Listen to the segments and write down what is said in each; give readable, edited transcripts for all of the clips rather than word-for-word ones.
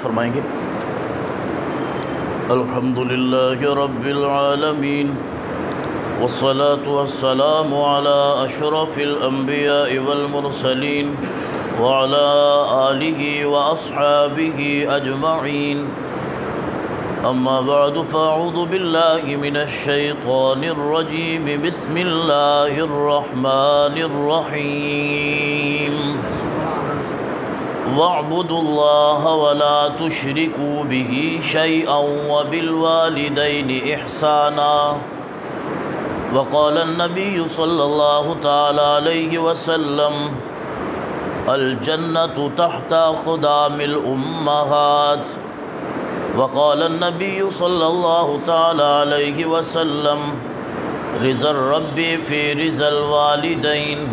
فرمائیں گے۔ الحمدللہ رب العالمین والصلاة والسلام على اشرف الانبیاء والمرسلین وعلى آلہ واصحابہ اجمعین، اما بعد فاعوذ باللہ من الشیطان الرجیم، بسم اللہ الرحمن الرحیم۔ وَاعْبُدُوا اللَّهَ وَلَا تُشْرِكُوا بِهِ شَيْئًا وَبِالْوَالِدَيْنِ إِحْسَانًا، وقال النبي صلى الله تعالى عليه وسلم: الجنة تحت أقدام الأمهات، وقال النبي صلى الله تعالى عليه وسلم: رضا الرب في رضا الوالدين،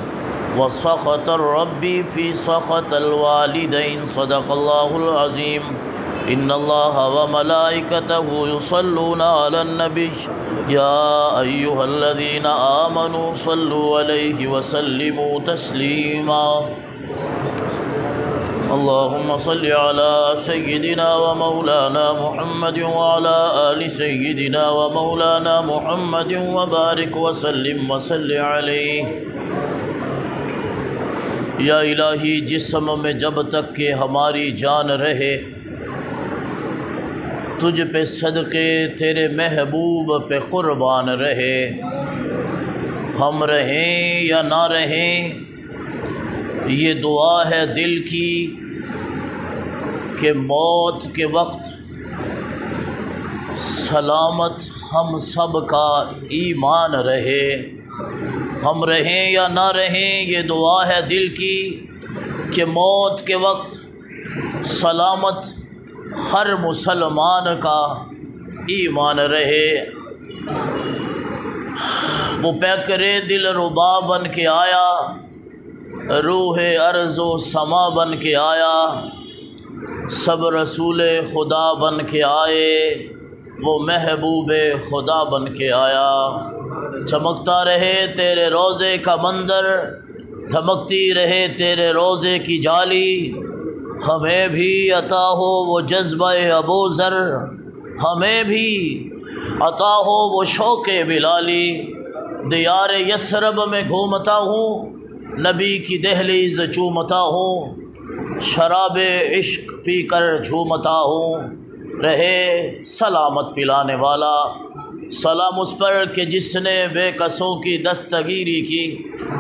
وسخط الرب في سخط الوالدين، صدق الله العظيم۔ ان الله وملائكته يصلون على النبي يا ايها الذين آمنوا صلوا عليه وسلموا تسليما۔ اللهم صل على سيدنا ومولانا محمد وعلى آل سيدنا ومولانا محمد وبارك وسلم وصل عليه۔ یا الہی، جسم میں جب تک کہ ہماری جان رہے، تجھ پہ صدقے تیرے محبوب پہ قربان رہے۔ ہم رہیں یا نہ رہیں، یہ دعا ہے دل کی کہ موت کے وقت سلامت ہم سب کا ایمان رہے۔ ہم رہیں یا نہ رہیں، یہ دعا ہے دل کی کہ موت کے وقت سلامت ہر مسلمان کا ایمان رہے۔ وہ پیکرے دل ربا بن کے آیا، روح ارض و سما بن کے آیا، سب رسول خدا بن کے آئے، وہ محبوب خدا بن کے آیا۔ چمکتا رہے تیرے روضے کا منظر، دھمکتی رہے تیرے روضے کی جالی، ہمیں بھی عطا ہو وہ جذبہ ابوذر، ہمیں بھی عطا ہو وہ شوق بلالی۔ دیار یثرب میں گھومتا ہوں، نبی کی دہلیز چومتا ہوں، شراب عشق پی کر جھومتا ہوں۔ رہے سلامت پلانے والا، سلام اس پر کہ جس نے بے کسوں کی دستگیری کی،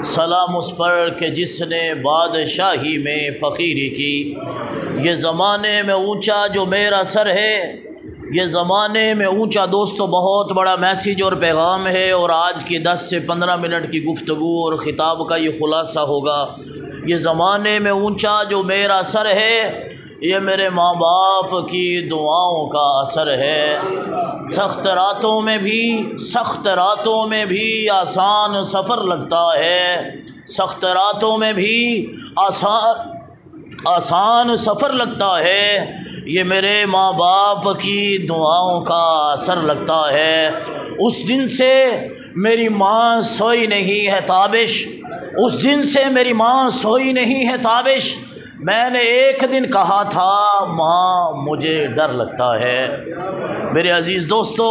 سلام اس پر کہ جس نے بادشاہی میں فقیری کی۔ یہ زمانے میں اونچا جو میرا سر ہے، یہ زمانے میں اونچا دوستو بہت بڑا میسیج اور پیغام ہے، اور آج کی 10 سے 15 منٹ کی گفتگو اور خطاب کا یہ خلاصہ ہوگا۔ یہ زمانے میں اونچا جو میرا سر ہے، یہ میرے ماں باپ کی دعاؤں کا اثر ہے۔ سخت راتوں میں بھی آسان سفر لگتا ہے، سخت راتوں میں بھی آسان سفر لگتا ہے، یہ میرے ماں باپ کی دعاؤں کا اثر لگتا ہے۔ اس دن سے میری ماں سوئی نہیں ہے تابش، اس دن سے میری ماں سوئی نہیں ہے تابش، میں نے ایک دن کہا تھا ماں مجھے ڈر لگتا ہے۔ میرے عزیز دوستو،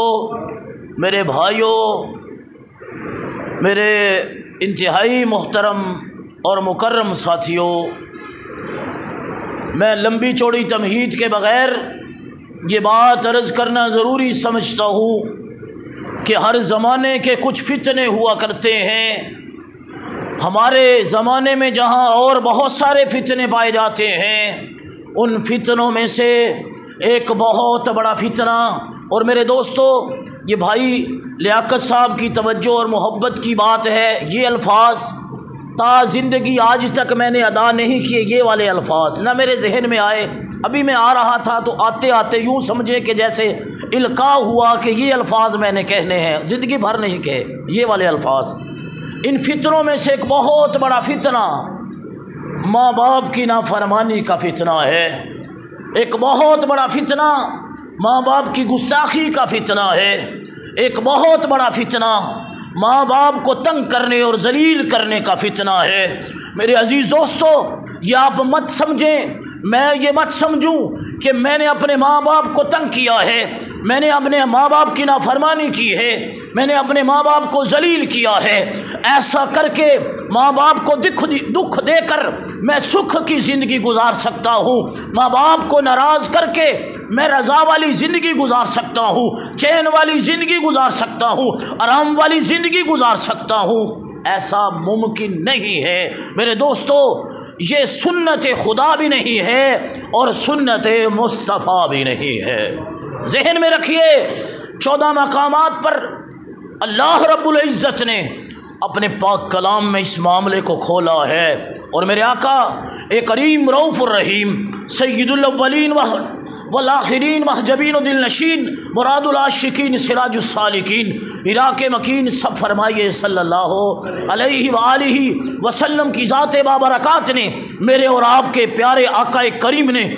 میرے بھائیوں، میرے انتہائی محترم اور مکرم ساتھیوں، میں لمبی چوڑی تمہید کے بغیر یہ بات عرض کرنا ضروری سمجھتا ہوں کہ ہر زمانے کے کچھ فتنے ہوا کرتے ہیں۔ ہمارے زمانے میں جہاں اور بہت سارے فتنے پائے جاتے ہیں، ان فتنوں میں سے ایک بہت بڑا فتنہ، اور میرے دوستو یہ بھائی لیاقت صاحب کی توجہ اور محبت کی بات ہے، یہ الفاظ تا زندگی آج تک میں نے ادا نہیں کیے، یہ والے الفاظ نہ میرے ذہن میں آئے۔ ابھی میں آ رہا تھا تو آتے آتے یوں سمجھے کہ جیسے القاء ہوا کہ یہ الفاظ میں نے کہنے ہیں، زندگی بھر نہیں کہے یہ والے الفاظ۔ ان فتنوں میں سے ایک بہت بڑا فتنہ ماں باپ کی نافرمانی کا فتنہ ہے، ایک بہت بڑا فتنہ ماں باپ کی گستاخی کا فتنہ ہے، ایک بہت بڑا فتنہ ماں باپ کو تنگ کرنے اور ذلیل کرنے کا فتنہ ہے۔ میرے عزیز دوستو، یہ آپ مت سمجھیں میں یہ مت سمجھوں کہ میں نے اپنے ماں باپ کو تنگ کیا ہے، میں نے اپنے ماں باپ کی نافرمانی کی ہے، میں نے اپنے ماں باپ کو ذلیل کیا ہے، ایسا کر کے ماں باپ کو دکھ دے کر میں سکھ کی زندگی گزار سکتا ہوں، ماں باپ کو ناراض کر کے میں رضا والی زندگی گزار سکتا ہوں، چین والی زندگی گزار سکتا ہوں، آرام والی زندگی گزار سکتا ہوں۔ ایسا ممکن نہیں ہے میرے دوستو، یہ سنت خدا بھی نہیں ہے اور سنت مصطفیٰ بھی نہیں ہے۔ ذہن میں رکھیے، 14 مقامات پر اللہ رب العزت نے اپنے پاک کلام میں اس معاملے کو کھولا ہے، اور میرے آقا ایک کریم رؤوف الرحیم سید الاولین والآخرین محجبین و دل نشین مراد العاشقین سراج السالکین عراق مکین سب فرمائیے صلی اللہ علیہ وآلہ وسلم کی ذات بابرکات نے، میرے اور آپ کے پیارے آقا کریم نے،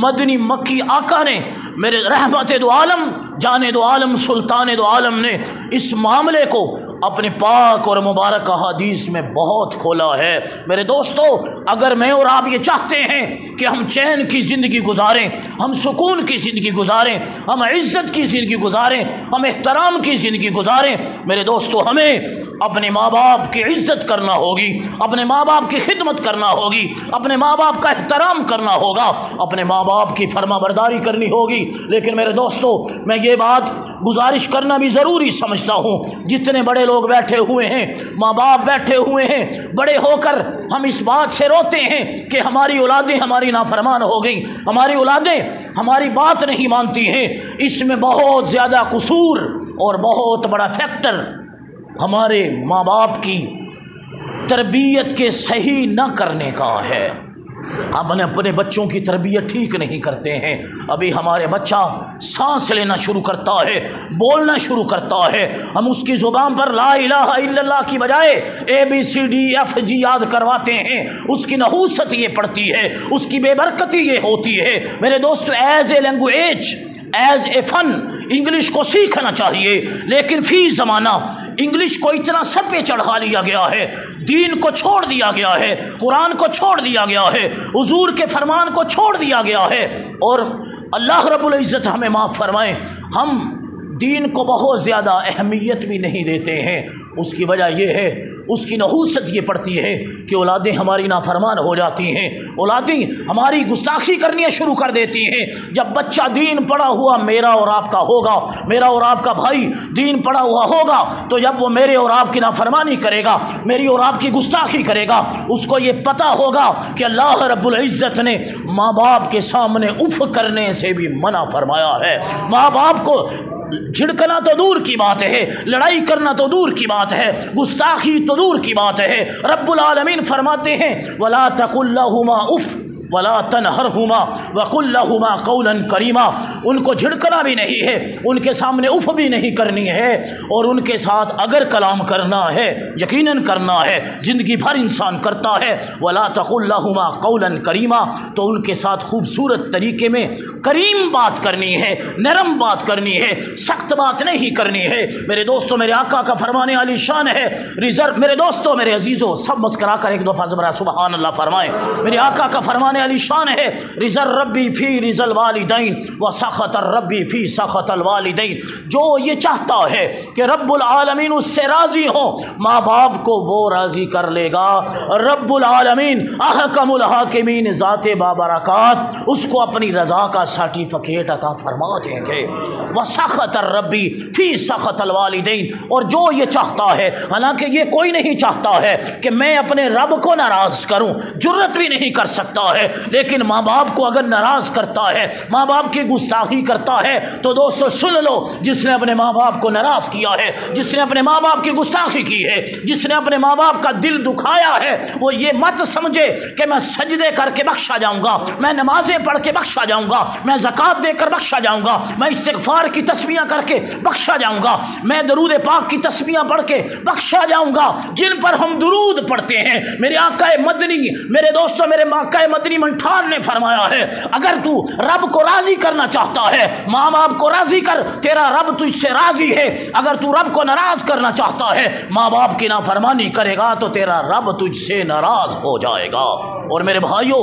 مدنی مکی آقا نے، میرے رحمت دو عالم جان دو عالم سلطان دو عالم نے اس معاملے کو اپنے پاک اور مبارک احادیث میں بہت کھولا ہے۔ میرے دوستو، اگر میں اور آپ یہ چاہتے ہیں کہ ہم چین کی زندگی گزاریں، ہم سکون کی زندگی گزاریں، ہم عزت کی زندگی گزاریں، ہم احترام کی زندگی گزاریں، میرے دوستو ہمیں اپنے ماں باپ کی عزت کرنا ہوگی، اپنے ماں باپ کی خدمت کرنا ہوگی، اپنے ماں باپ کا احترام کرنا ہوگا، اپنے ماں باپ کی فرما برداری کرنی ہوگی۔ لیکن میرے دوستو، میں یہ بات گزارش کرنا بھی ضروری سمجھتا ہوں، جتنے بڑے لوگ بیٹھے ہوئے ہیں، ماں باپ بیٹھے ہوئے ہیں، بڑے ہو کر ہم اس بات سے روتے ہیں کہ ہماری اولادیں ہماری نافرمان ہو گئیں، ہماری اولادیں ہماری بات نہیں مانتی ہیں۔ اس میں بہت زیادہ قصور اور بہت بڑا فیکٹر ہمارے ماں باپ کی تربیت کے صحیح نہ کرنے کا ہے۔ ہم اپنے بچوں کی تربیت ٹھیک نہیں کرتے ہیں۔ ابھی ہمارے بچہ سانس لینا شروع کرتا ہے، بولنا شروع کرتا ہے، ہم اس کی زبان پر لا الہ الا اللہ کی بجائے ABCDFG یاد کرواتے ہیں، اس کی نحوست یہ پڑتی ہے، اس کی بے برکتی یہ ہوتی ہے۔ میرے دوستو، as a language, as a fun English کو سیکھنا چاہیے، لیکن فی زمانہ انگلش کو اتنا سر پہ چڑھا لیا گیا ہے، دین کو چھوڑ دیا گیا ہے، قرآن کو چھوڑ دیا گیا ہے، حضور کے فرمان کو چھوڑ دیا گیا ہے، اور اللہ رب العزت ہمیں معاف فرمائے، ہم دین کو بہت زیادہ اہمیت بھی نہیں دیتے ہیں۔ اس کی وجہ یہ ہے، اس کی نحوست یہ پڑتی ہے کہ اولادیں ہماری نافرمان ہو جاتی ہیں، اولادیں ہماری گستاخی کرنی شروع کر دیتی ہیں۔ جب بچہ دین پڑھا ہوا میرا اور آپ کا ہوگا، میرا اور آپ کا بھائی دین پڑھا ہوا ہوگا، تو جب وہ میرے اور آپ کی نافرمانی کرے گا، میری اور آپ کی گستاخی کرے گا، اس کو یہ پتہ ہوگا کہ اللہ رب العزت نے ماں باپ کے سامنے اف کرنے سے بھی منع فرمایا ہے۔ ماں باپ کو جھڑکنا تو دور کی بات ہے، لڑائی کرنا تو دور کی بات ہے، گستاخی تو دور کی بات ہے۔ رب العالمین فرماتے ہیں وَلَا تَقُلْ لَهُمَا اُفْ وَلَا تَنْهَرْهُمَا وَقُلْ لَهُمَا قَوْلًا كَرِيمًا۔ ان کو جھڑکنا بھی نہیں ہے، ان کے سامنے اف بھی نہیں کرنی ہے، اور ان کے ساتھ اگر کلام کرنا ہے، یقیناً کرنا ہے، زندگی بھر انسان کرتا ہے، وَلَا تَقُلْ لَهُمَا قَوْلًا كَرِيمًا، تو ان کے ساتھ خوبصورت طریقے میں کریم بات کرنی ہے، نرم بات کرنی ہے، سخت بات نہیں کرنی ہے۔ میرے دوستو، میرے آقا کا فرمانے علی شان ہے، میرے دوستو، میرے عزیزو، سب مسکرا کر ایک دفعہ زبرا سبحان اللہ فرمائیں۔ میرے آقا کا فرمانے علی شان ہے، رضا الربی فی رضا الوالدین و سخط الربی فی سخط الوالدین۔ جو یہ چاہتا ہے کہ رب العالمین اس سے راضی ہو، ماں باپ کو وہ راضی کر لے گا۔ رب العالمین احکم الحاکمین ذات بابرکات اس کو اپنی رضا کا سرٹیفکیٹ عطا فرما دیں گے۔ و سخط الربی فی سخط الوالدین، اور جو یہ چاہتا ہے، حالانکہ یہ کوئی نہیں چاہتا ہے کہ میں اپنے رب کو ناراض کروں، جرت بھی نہیں کر سکتا ہے، لیکن ماں باپ کو اگر ناراض کرتا ہے، ماں باپ کی گستاخی کرتا ہے، تو دوستو سن لو، جس نے اپنے ماں باپ کو ناراض کیا ہے، جس نے اپنے ماں باپ کی گستاخی کی ہے، جس نے اپنے ماں باپ کا دل دکھایا ہے، وہ یہ مت سمجھے کہ میں سجدے کر کے بخشا جاؤں گا، میں نمازیں پڑھ کے بخشا جاؤں گا، میں زکوٰۃ دے کر بخشا جاؤں گا، میں استغفار کی تسبیحاں کر کے بخشا جاؤں گا، میں درود پاک کی تسبیحاں پڑھ کے بخشا جاؤں گا۔ جن پر ہم درود پڑھتے ہیں، میرے آقا مدنی، میرے دوستو، میرے آقا مدنی منٹھان نے فرمایا ہے، اگر تو رب کو راضی کرنا چاہتا ہے، ماں باپ کو راضی کر، تیرا رب تجھ سے راضی ہے۔ اگر تو رب کو ناراض کرنا چاہتا ہے، ماں باپ کی نافرمانی کرے گا، تو تیرا رب تجھ سے ناراض ہو جائے گا۔ اور میرے بھائیوں،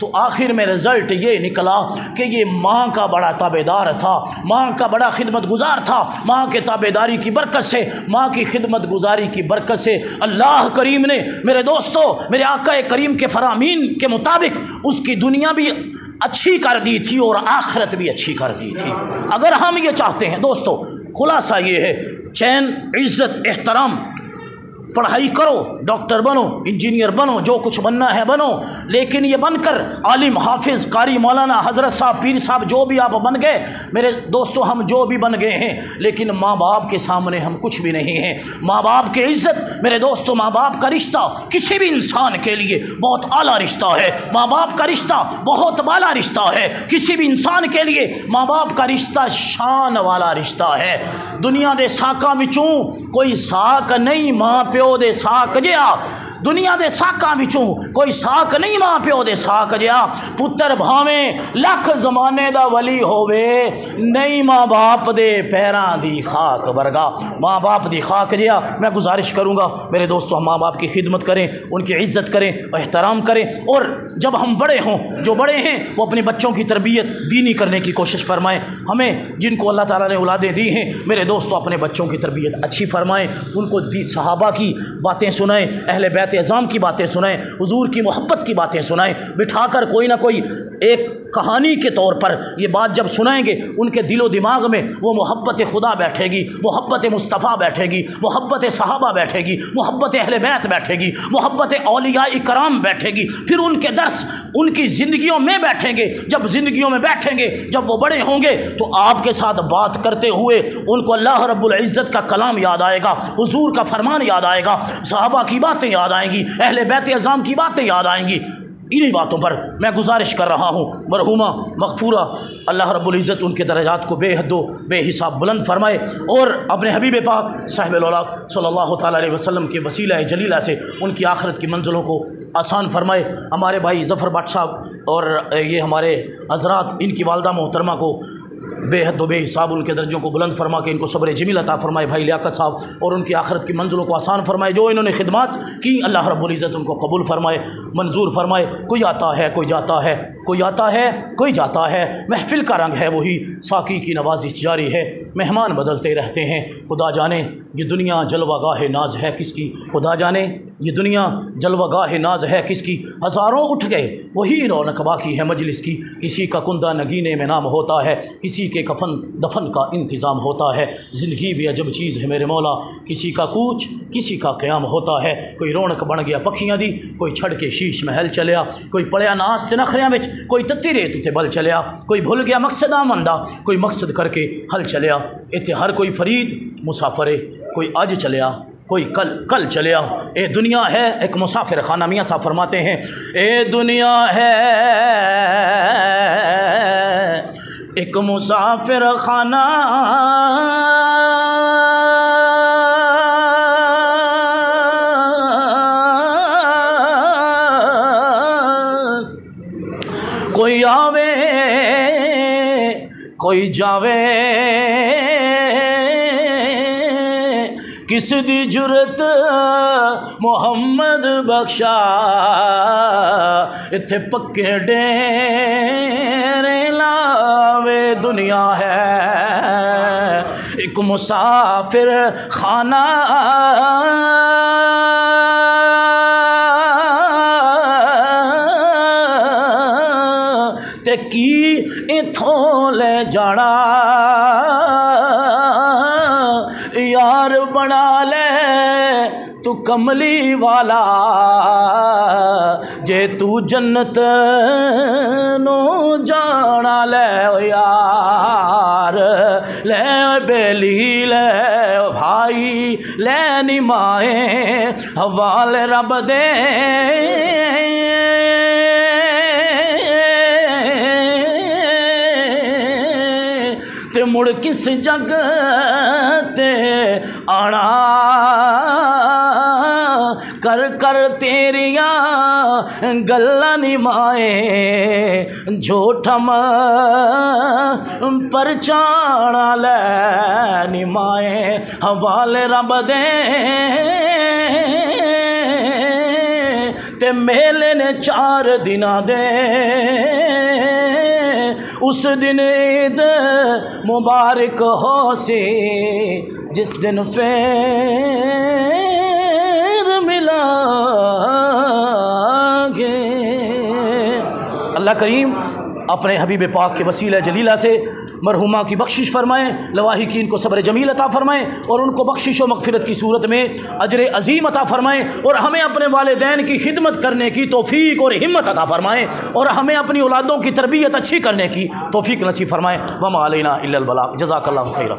تو آخر میں رزلٹ یہ نکلا کہ یہ ماں کا بڑا تابعدار تھا، ماں کا بڑا خدمت گزار تھا۔ ماں کے تابعداری کی برکت سے، ماں کی خدمت گزاری کی برکت سے اللہ کریم نے میرے دوستو، میرے آقا کریم کے فرامین کے مطابق اس کی دنیا بھی اچھی کر دی تھی اور آخرت بھی اچھی کر دی تھی۔ اگر ہم یہ چاہتے ہیں دوستو، خلاصہ یہ ہے، چین، عزت، احترام، پڑھائی کرو، ڈاکٹر بنو، انجینئر بنو، جو کچھ بننا ہے بنو، لیکن یہ بن کر عالم، حافظ، قاری، مولانا، حضرت صاحب، پیر صاحب، جو بھی آپ بن گئے میرے دوستو، ہم جو بھی بن گئے ہیں، لیکن ماں باپ کے سامنے ہم کچھ بھی نہیں ہیں۔ ماں باپ کی عزت میرے دوستو، ماں باپ کا رشتہ کسی بھی انسان کے لیے بہت اعلیٰ رشتہ ہے۔ ماں باپ کا رشتہ بہت بالا رشتہ ہے۔ کسی بھی انسان کے لیے ماں باپ کا رشتہ شان والا رشتہ ہے۔ دنیا دے ساکاں وچوں کوئی ساک نہیں ماں پیو دے ساک جیا، دنیا دے ساکاں وچوں کوئی ساک نہیں ماں پیو دے ساک جیا۔ پتر بھاویں لکھ زمانے دا ولی ہووے، نہیں ماں باپ دے پیراں دی خاک ورگا، ماں باپ دی خاک جیا۔ میں گزارش کروں گا میرے دوستو، ہم ماں باپ کی خدمت کریں، ان کی عزت کریں، احترام کریں، اور جب ہم بڑے ہوں، جو بڑے ہیں وہ اپنے بچوں کی تربیت دینی کرنے کی کوشش فرمائیں۔ ہمیں جن کو اللہ تعالیٰ نے اولادیں دی ہیں میرے دوستو، اپنے بچوں کی تربیت اچھی فرمائیں، ان کو صحابہ کی باتیں سنائیں، اہل بیت اعظام کی باتیں سنائیں، حضور کی محبت کی باتیں سنائیں، بٹھا کر کوئی نہ کوئی ایک کہانی کے طور پر یہ بات جب سنائیں گے، ان کے دل و دماغ میں وہ محبت خدا بیٹھے گی، محبت مصطفیٰ بیٹھے گی، محبت صحابہ بیٹھے گی، محبت اہل بیت بیٹھے گی، محبت اولیاء اکرام بیٹھے گی، پھر ان کے درس ان کی زندگیوں میں بیٹھیں گے۔ جب زندگیوں میں بیٹھیں گے، جب وہ بڑے ہوں گے تو آپ کے ساتھ بات کرتے ہوئے ان کو اللہ رب العزت کا کلام یاد آئے گا، حضور کا فرمان یاد آئے گا، صحابہ کی باتیں یاد آئیں گی، اہل بیت اعظام کی باتیں یاد آئیں گی۔ انہی باتوں پر میں گزارش کر رہا ہوں، مرحومہ مغفورہ اللہ رب العزت ان کے درجات کو بے حد و بے حساب بلند فرمائے، اور اپنے حبیب پاک صاحب الاولاق صلی اللہ تعالیٰ علیہ وسلم کے وسیلہ جلیلہ سے ان کی آخرت کی منزلوں کو آسان فرمائے۔ ہمارے بھائی ظفر بٹ صاحب اور یہ ہمارے حضرات، ان کی والدہ محترمہ کو بے حد و بے حساب ان کے درجوں کو بلند فرما کے ان کو صبر جمیل عطا فرمائے۔ بھائی لیاقت صاحب اور ان کی آخرت کی منزلوں کو آسان فرمائے، جو انہوں نے خدمات کی اللہ رب العزت ان کو قبول فرمائے، منظور فرمائے۔ کوئی آتا ہے کوئی جاتا ہے، کوئی آتا ہے کوئی جاتا ہے، محفل کا رنگ ہے وہی، ساقی کی نوازش جاری ہے، مہمان بدلتے رہتے ہیں۔ خدا جانے یہ دنیا جلوہ گاہ ناز ہے کس کی، خدا جانے یہ دنیا جلوہ گاہ ناز ہے کس کی، ہزاروں اٹھ گئے وہی رونق باقی ہے مجلس کی، کسی کا کندہ نگینے میں نام ہوتا ہے، کسی کے کفن دفن کا انتظام ہوتا ہے۔ زندگی بھی عجب چیز ہے میرے مولا، کسی کا کوچ کسی کا قیام ہوتا ہے، کوئی رونق بن گیا پکھیاں دی، کوئی چھڑ کے شیش محل چلیا، کوئی پڑیا ناس تے نخریاں وچ، کوئی تتی ریت تے بل چلیا، کوئی بھول گیا مقصد آمندہ، کوئی مقصد کر کے حل چلیا۔ اتنے ہر کوئی فرید مسافرے، کوئی اج چلیا کوئی کل چلیا۔ اے دنیا ہے ایک مسافر خانہ، میاں صاحب فرماتے ہیں اے دنیا ہے ایک مسافر خانہ، کوئی آوے کوئی جاوے، کس دی جرت محمد بخشا، اتھے پکے ڈیرے لاوے۔ دنیا ہے ایک مسافر خانہ، تے کی اتھوں لے جانا، یار بنا لے تو کملی والا، جے تو جنت نو جانا لے یار، لے بیلی لے بھائی لے نمائیں، حوالے رب دے تے مڑ کس جگ تے آنا، کر کر تیریاں گلاں نمائیں، جھوٹم پر چانا لے نمائیں، حوالے رب دے تے میلے نے 4 دن دے اس دن عید مبارک ہو سی جس دن پھر ملا گے۔ اللہ کریم اپنے حبیب پاک کے وسیلہ جلیلہ سے مرحومہ کی بخشش فرمائیں، لواحقین کو صبر جمیل عطا فرمائیں اور ان کو بخشش و مغفرت کی صورت میں اجر عظیم عطا فرمائیں، اور ہمیں اپنے والدین کی خدمت کرنے کی توفیق اور ہمت عطا فرمائیں، اور ہمیں اپنی اولادوں کی تربیت اچھی کرنے کی توفیق نصیب فرمائیں۔ وما علینا الا البلاغ۔ جزاک اللہ خیرا۔